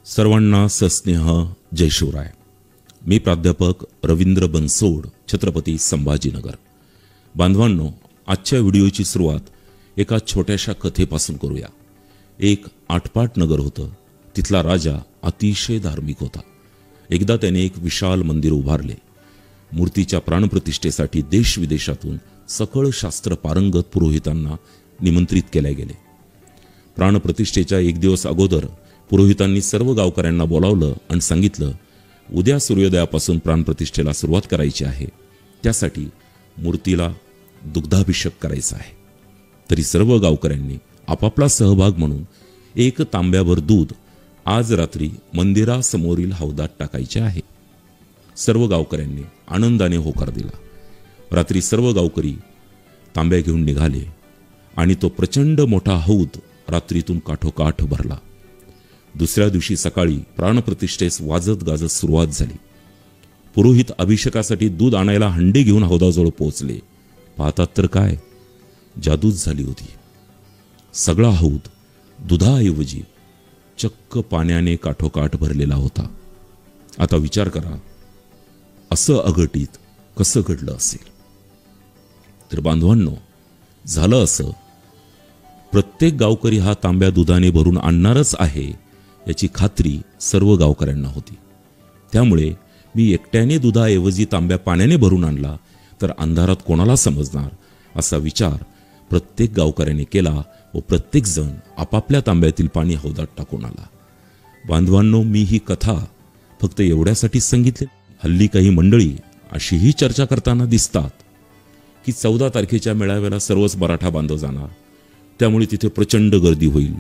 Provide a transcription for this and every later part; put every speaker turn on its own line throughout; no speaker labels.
सर्वांना सस्नेह जय शिवराय। मी प्राध्यापक रवींद्र बनसोड, छत्रपती संभाजीनगर। बांधवांनो, आजच्या व्हिडिओची सुरुवात एका छोट्याशा कथेपासून करूया। एक आटपाट नगर होतं। तिथला राजा अतिशय धार्मिक होता। एकदा त्याने एक विशाल मंदिर उभारले। मूर्तीच्या प्राणप्रतिष्ठेसाठी देश विदेशातून सकळ शास्त्र पारंगत पुरोहितांना निमंत्रित केले गेले। प्राणप्रतिष्ठेच्या एक दिवस अगोदर पुरोहितांनी सर्व गावकऱ्यांना बोलावलं आणि सांगितलं, उद्या सूर्योदयापासून प्राणप्रतिष्ठेला सुरुवात करायची आहे। त्यासाठी मूर्तीला दुग्धाभिषेक करायचा आहे। तरी सर्व गावकऱ्यांनी आपापला सहभाग म्हणून एक तांब्याभर दूध आज रात्री मंदिरासमोरील हौदात टाकायचे आहे। सर्व गावकऱ्यांनी आनंदाने होकार दिला। रात्री सर्व गावकरी तांब्या घेऊन निघाले आणि तो प्रचंड मोठा हौद रात्रीतून काठोकाठ भरला। दुसऱ्या दिवशी सकाळी प्राणप्रतिष्ठेस वाजत गाजत सुरुवात झाली। पुरोहित अभिषेकासाठी दूध आणायला हंडे घेऊन हौदाजवळ पोहोचले। पाहतात तर काय, जादूच झाली होती। सगळा हौद दुधाऐवजी चक्क पाण्याने काठोकाठ भरलेला होता। आता विचार करा, असं अघटित कसं घडलं असेल? तर बांधवांनो, झालं असं, प्रत्येक गावकरी हा तांब्या दुधाने भरून आणणारच आहे याची खात्री सर्व गावकऱ्यांना होती। त्यामुळे मी एकट्याने दुधाऐवजी तांब्या पाण्याने भरून आणला तर अंधारात कोणाला समजणार, असा विचार प्रत्येक गावकऱ्याने केला व प्रत्येक जण आपापल्या तांब्यातील पाणी हौदात टाकून आला। बांधवांनो, मी ही कथा फक्त एवढ्यासाठीच सांगितली। हल्ली काही मंडळी अशीही चर्चा करताना दिसतात की 14 तारखेच्या मेळाव्याला सर्वच मराठा बांधव जाणार, त्यामुळे तिथे प्रचंड गर्दी होईल,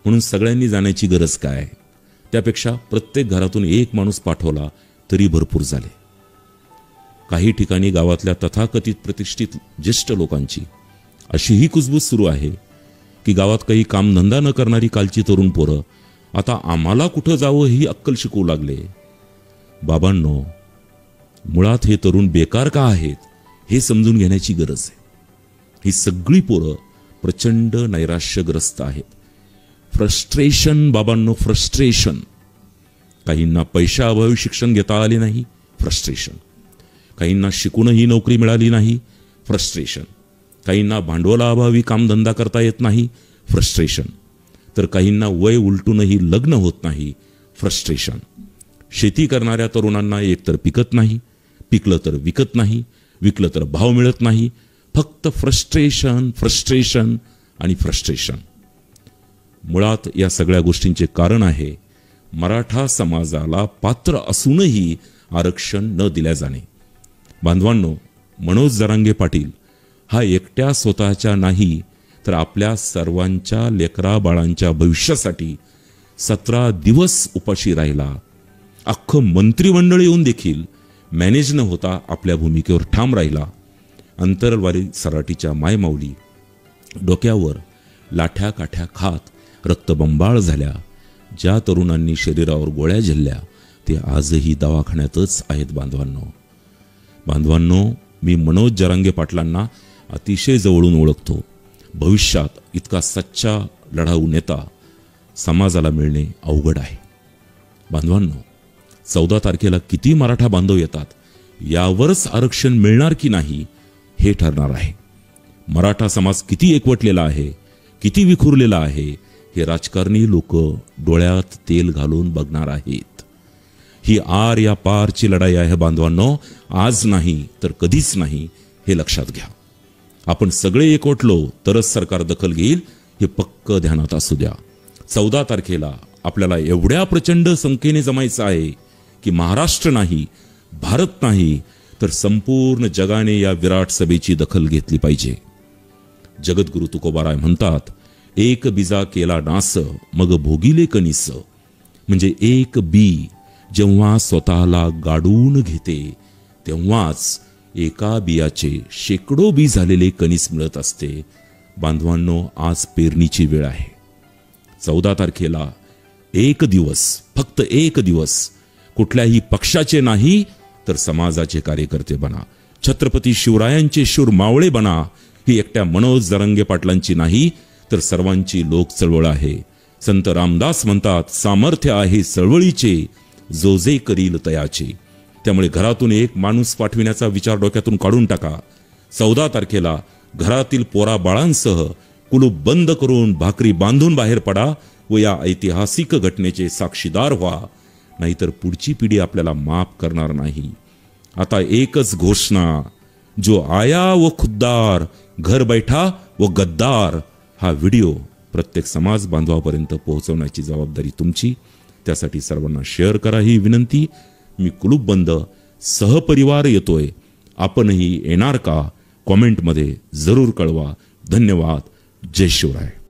म्हणून सगळ्यांनी जाण्याची गरज काय? त्यापेक्षा प्रत्येक घरातून एक माणूस पाठवला तरी भरपूर झाले। काही ठिकाणी गावातल्या तथाकथित प्रतिष्ठित ज्येष्ठ लोकांची अशीही कुजबूज सुरू आहे की गावात काही कामधंदा न करणारी कालची तरुण पोरं आता आम्हाला कुठं जावं ही अक्कल शिकवू लागले। बाबांनो, मुळात हे तरुण बेकार का आहेत हे समजून घेण्याची गरज आहे। ही सगळी पोरं प्रचंड नैराश्यग्रस्त आहेत। फ्रस्ट्रेशन बाबांनो, फ्रस्ट्रेशन। काहींना पैशाअभावी शिक्षण घेता आले नाही, फ्रस्ट्रेशन। काहींना शिकूनही नोकरी मिळाली नाही, फ्रस्ट्रेशन। काहींना भांडवलाअभावी कामधंदा करता येत नाही, फ्रस्ट्रेशन। तर काहींना वय उलटूनही लग्न होत नाही, फ्रस्ट्रेशन। शेती करणाऱ्या तरुणांना एकतर पिकत नाही, पिकलं तर विकत नाही, विकलं तर भाव मिळत नाही, फक्त फ्रस्ट्रेशन, फ्रस्ट्रेशन आणि फ्रस्ट्रेशन। मुळात या सगळ्या गोष्टींचे कारण आहे मराठा समाजाला पात्र असूनही आरक्षण न दिल्या जाणे। बांधवांनो, मनोज जरांगे पाटील हा एकट्या स्वतःच्या नाही तर आपल्या सर्वांच्या लेकरा बाळांच्या भविष्यासाठी 17 दिवस उपाशी राहिला। अख्खं मंत्रिमंडळ येऊन देखील मॅनेज न होता आपल्या भूमिकेवर ठाम राहिला। अंतरवाली सराटीच्या मायमाऊली डोक्यावर लाठ्या काठ्या खात रक्तबंबाळ झाल्या। ज्या तरुणांनी शरीरावर गोळ्या झेलल्या ते आजही दवाखान्यातच आहेत। बांधवांनो, मी मनोज जरांगे पाटलांना अतिशय जवळून ओळखतो। भविष्यात इतका सच्चा लढाऊ नेता समाजाला मिळणे अवघड आहे। बांधवांनो, 14 तारखेला किती मराठा बांधव येतात यावरच आरक्षण मिळणार की नाही हे ठरणार आहे। मराठा समाज किती एकवटलेला आहे, किती विखुरलेला आहे हे राजकारणी लोक डोळ्यात तेल घालून बघणार आहेत। ही आर या पारची लढाई आहे बांधवांनो, आज नाही तर कधीच नाही, हे लक्षात घ्या। आपण सगळे एकवटलो तरच सरकार दखल घेईल, हे पक्क ध्यानात असू द्या। 14 तारखेला आपल्याला एवढ्या प्रचंड संख्येने जमायचं आहे की महाराष्ट्र नाही, भारत नाही तर संपूर्ण जगाने या विराट सभेची दखल घेतली पाहिजे। जगद्गुरु तुकोबाराय म्हणतात, एक बीजा केला नास मग भोगिले कनिस। म्हणजे एक बी जेव्हा स्वतःला गाडून घेते तेव्हाच एका बियाचे शेकडो बी झालेले कणीस मिळत असते। बांधवांनो, आज पेरणीची वेळ आहे। 14 तारखेला एक दिवस, फक्त एक दिवस, कुठल्याही पक्षाचे नाही तर समाजाचे कार्यकर्ते बना। छत्रपती शिवरायांचे शूर मावळे बना। ही एकट्या मनोज जरांगे पाटलांची नाही तर सर्वांची लोक चळवळ आहे। संत रामदास म्हणतात, सामर्थ्य आहे चळवळीचे, जो जे करील तयाचे. त्यामुळे घरातून एक माणूस पाठविण्याचा विचार डोक्यातून काढून टाका. 14 तारखेला घरातील पोरा बाळांसह कुलूप बंद करून भाकरी बांधून बाहेर पडा व या ऐतिहासिक घटनेचे साक्षीदार व्हा, नाहीतर पुढची पिढी आपल्याला माफ करणार नाही. आता एकच घोषणा, जो आया वो खुद्दार, घर बैठा व गद्दार. हा व्हिडिओ प्रत्येक समाज बांधवापर्यंत पोहोचवण्याची जबाबदारी तुमची. त्यासाठी सर्वांना शेअर करा ही विनंती. मी कुलूप बंद सहपरिवार येतोय, आपणही येणार का? कॉमेंटमध्ये जरूर कळवा. धन्यवाद. जय शिवराय.